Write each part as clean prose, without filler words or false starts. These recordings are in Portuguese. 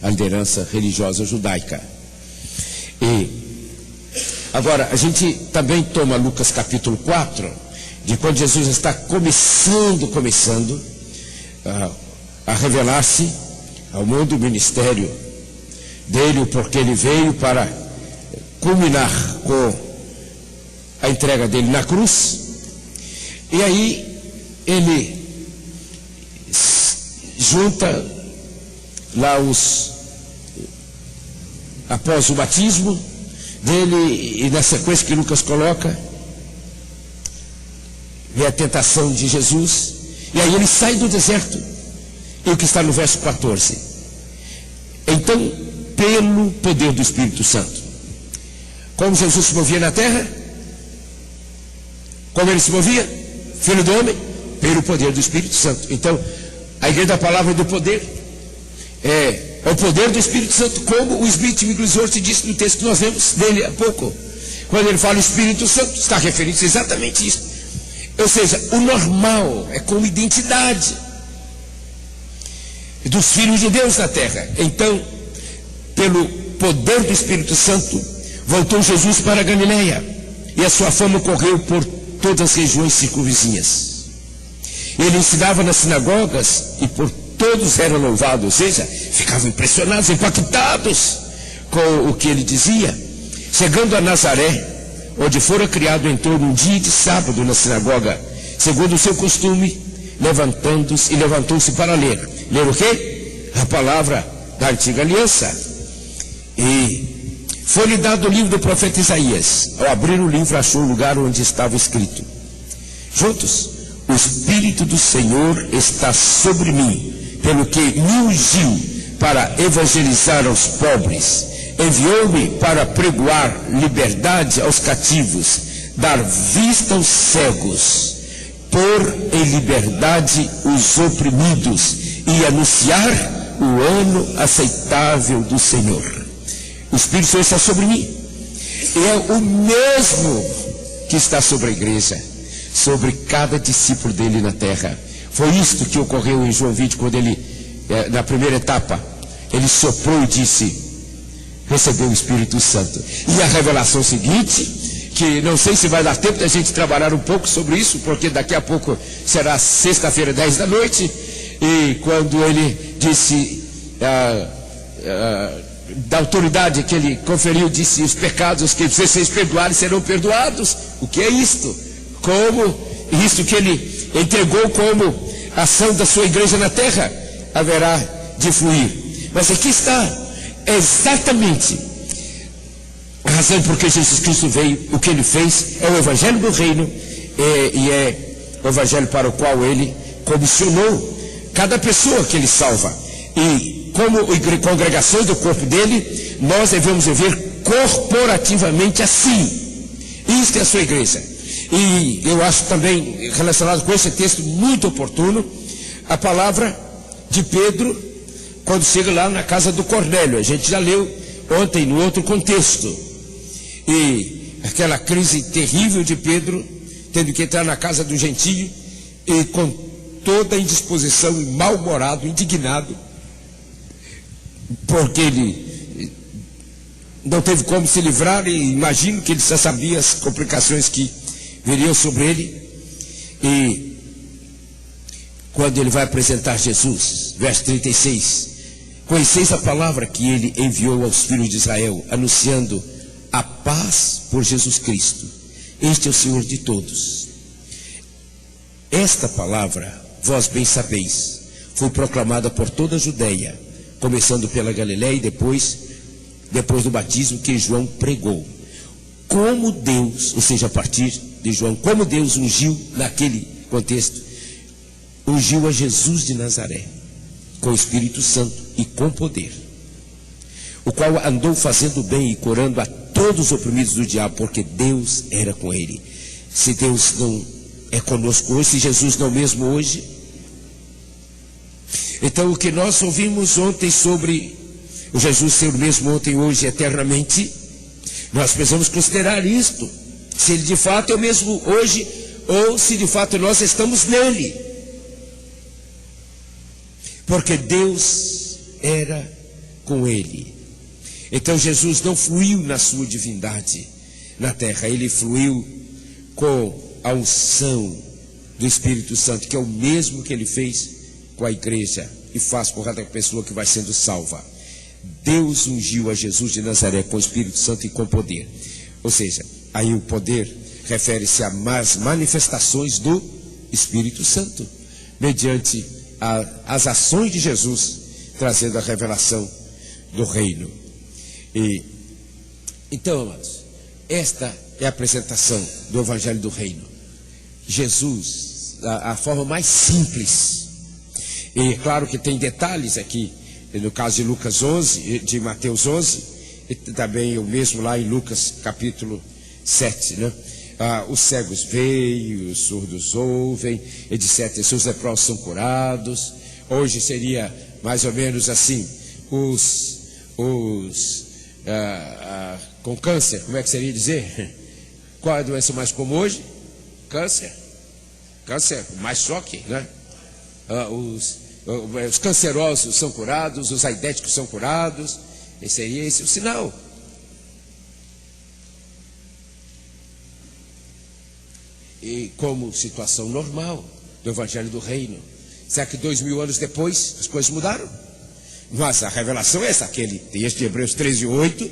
a liderança religiosa judaica. E agora, a gente também toma Lucas capítulo 4, de quando Jesus está começando a revelar-se ao mundo, o ministério dele, porque ele veio para culminar com a entrega dele na cruz. E aí ele junta lá após o batismo dele, e na sequência que Lucas coloca, vê a tentação de Jesus, e aí ele sai do deserto, e o que está no verso 14: então, pelo poder do Espírito Santo. Como Jesus se movia na terra? Como ele se movia? Filho do homem? Pelo poder do Espírito Santo. Então, a igreja da palavra do poder é o poder do Espírito Santo, como o Smith Wigglesworth disse no texto que nós vemos dele há pouco. Quando ele fala Espírito Santo, está referindo-se exatamente isso. Ou seja, o normal é como identidade dos filhos de Deus na terra. Então, pelo poder do Espírito Santo, voltou Jesus para a Galileia, e a sua fama correu por todas as regiões circunvizinhas. Ele ensinava nas sinagogas, e por todos eram louvados, ou seja, ficavam impressionados, impactados com o que ele dizia. Chegando a Nazaré, onde fora criado, entrou num dia de sábado na sinagoga, segundo o seu costume, levantou-se para ler. Ler o quê? A palavra da antiga aliança. E foi-lhe dado o livro do profeta Isaías. Ao abrir o livro, achou o lugar onde estava escrito: juntos, o Espírito do Senhor está sobre mim, pelo que me ungiu para evangelizar aos pobres, enviou-me para pregoar liberdade aos cativos, dar vista aos cegos, pôr em liberdade os oprimidos e anunciar o ano aceitável do Senhor. O Espírito Santo está sobre mim, e é o mesmo que está sobre a igreja, sobre cada discípulo dele na terra. Foi isto que ocorreu em João 20, quando ele, na primeira etapa, ele soprou e disse: recebeu o Espírito Santo. E a revelação seguinte, que não sei se vai dar tempo da gente trabalhar um pouco sobre isso, porque daqui a pouco será sexta-feira, 10 da noite, e quando ele disse, da autoridade que ele conferiu, disse: os pecados que vocês perdoarem serão perdoados. O que é isto? Como isto que ele entregou como ação da sua igreja na terra haverá de fluir. Mas aqui está exatamente a razão por que Jesus Cristo veio. O que ele fez é o evangelho do reino, e é o evangelho para o qual ele comissionou cada pessoa que ele salva. E como congregação do corpo dele, nós devemos viver corporativamente assim. Isto é a sua igreja. E eu acho também, relacionado com esse texto muito oportuno, a palavra de Pedro, quando chega lá na casa do Cornélio. A gente já leu ontem no outro contexto. E aquela crise terrível de Pedro, tendo que entrar na casa do gentio, e com toda a indisposição, mal-humorado, indignado, porque ele não teve como se livrar, e imagino que ele já sabia as complicações que viriam sobre ele. E quando ele vai apresentar Jesus, verso 36: conheceis a palavra que ele enviou aos filhos de Israel, anunciando a paz por Jesus Cristo. Este é o Senhor de todos. Esta palavra, vós bem sabeis, foi proclamada por toda a Judeia, começando pela Galileia, e depois do batismo que João pregou. Como Deus, ou seja, a partir de João, como Deus ungiu, naquele contexto, ungiu a Jesus de Nazaré com o Espírito Santo e com poder, o qual andou fazendo bem e curando a todos os oprimidos do diabo, porque Deus era com ele. Se Deus não é conosco hoje, se Jesus não mesmo hoje, então o que nós ouvimos ontem sobre o Jesus ser o mesmo ontem, hoje, eternamente, nós precisamos considerar isto, se ele de fato é o mesmo hoje, ou se de fato nós estamos nele. Porque Deus era com ele. Então Jesus não fluiu na sua divindade na terra, ele fluiu com a unção do Espírito Santo, que é o mesmo que ele fez com a igreja e faz com cada pessoa que vai sendo salva. Deus ungiu a Jesus de Nazaré com o Espírito Santo e com poder. Ou seja, aí o poder refere-se às manifestações do Espírito Santo, mediante as ações de Jesus, trazendo a revelação do reino. Então, amados, esta é a apresentação do Evangelho do Reino. Jesus, a forma mais simples. E claro que tem detalhes aqui, no caso de Lucas 11, de Mateus 11, e também o mesmo lá em Lucas capítulo 7, né? Os cegos veem, os surdos ouvem, etc. Os leprosos são curados. Hoje seria mais ou menos assim, com câncer, como é que seria dizer? Qual é a doença mais comum hoje? Câncer, mais choque, né? Os cancerosos são curados, os aidéticos são curados. Seria esse o sinal. E como situação normal do Evangelho do Reino. Será que 2000 anos depois as coisas mudaram? Mas a revelação é essa, aquele texto de Hebreus 13:8,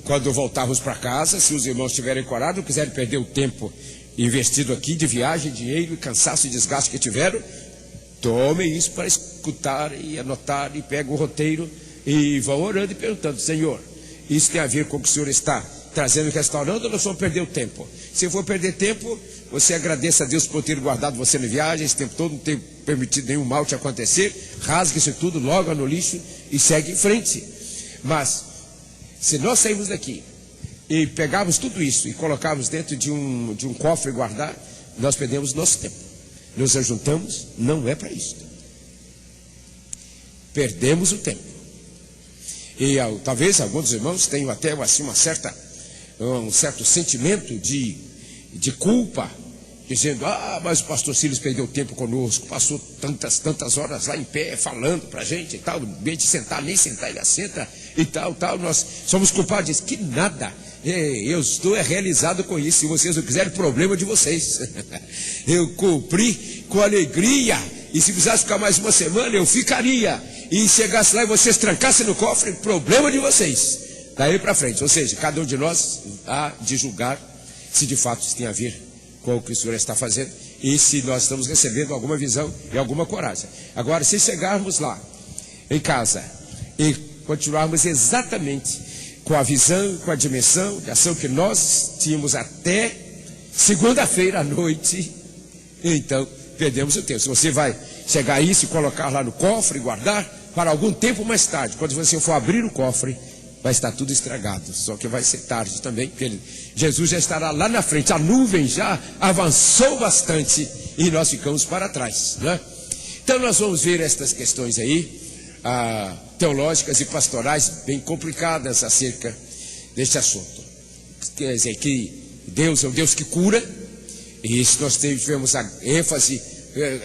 quando voltarmos para casa, se os irmãos tiverem coragem, não quiserem perder o tempo investido aqui de viagem, dinheiro, cansaço e desgaste que tiveram, tomem isso para escutar e anotar, e pegam o roteiro e vão orando e perguntando: Senhor, isso tem a ver com o que o Senhor está trazendo e restaurando, ou nós vamos perder o tempo? Se for perder tempo, você agradeça a Deus por ter guardado você na viagem esse tempo todo, não ter permitido nenhum mal te acontecer, rasgue isso tudo, logo no lixo e segue em frente. Mas se nós sairmos daqui e pegarmos tudo isso e colocarmos dentro de um cofre e guardar, nós perdemos nosso tempo. Nos ajuntamos, não é para isso. Perdemos o tempo. E talvez alguns dos irmãos tenham até assim um certo sentimento de culpa, dizendo: mas o pastor Silas perdeu tempo conosco, passou tantas horas lá em pé falando para a gente e tal, no meio de sentar, nem sentar ele assenta e tal, nós somos culpados disso. Que nada, eu estou realizado com isso. Se vocês não quiserem, problema de vocês. Eu cumpri com alegria, e se precisasse ficar mais uma semana, eu ficaria, e chegasse lá e vocês trancassem no cofre, problema de vocês. Daí para frente, ou seja, cada um de nós há de julgar se de fato isso tem a ver com o que o Senhor está fazendo e se nós estamos recebendo alguma visão e alguma coragem. Agora, se chegarmos lá em casa e continuarmos exatamente com a visão, com a dimensão de ação que nós tínhamos até segunda-feira à noite, então perdemos o tempo. Se você vai chegar a isso e colocar lá no cofre e guardar para algum tempo mais tarde, quando você for abrir o cofre, vai estar tudo estragado. Só que vai ser tarde também, porque Jesus já estará lá na frente. A nuvem já avançou bastante e nós ficamos para trás, né? Então nós vamos ver estas questões aí, teológicas e pastorais bem complicadas acerca deste assunto. Quer dizer que Deus é um Deus que cura, e isso nós tivemos a ênfase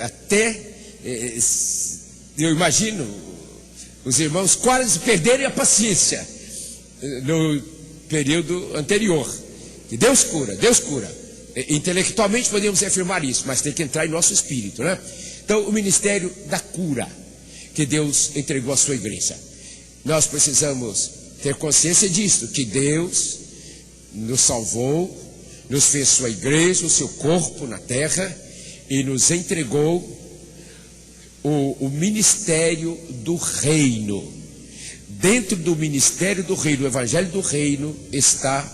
até, eu imagino, os irmãos quase perderem a paciência no período anterior. Que Deus cura. Intelectualmente podemos afirmar isso, mas tem que entrar em nosso espírito, né? Então, o ministério da cura que Deus entregou à sua igreja. Nós precisamos ter consciência disso, que Deus nos salvou, nos fez sua igreja, o seu corpo na terra, e nos entregou o ministério do reino. Dentro do ministério do reino, o evangelho do reino, está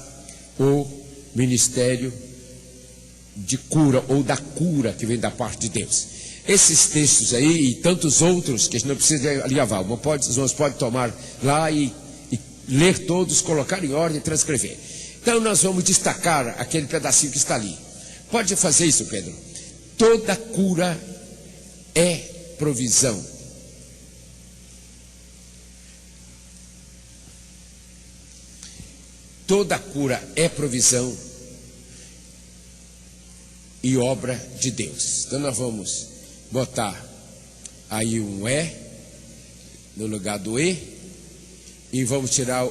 o ministério de cura, ou da cura, que vem da parte de Deus. Esses textos aí e tantos outros que a gente não precisa aliavar, os irmãos podem tomar lá e ler todos, colocar em ordem e transcrever. Então nós vamos destacar aquele pedacinho que está ali. Pode fazer isso, Pedro. Toda cura é provisão. Toda cura é provisão e obra de Deus. Então nós vamos botar aí um E no lugar do E e vamos tirar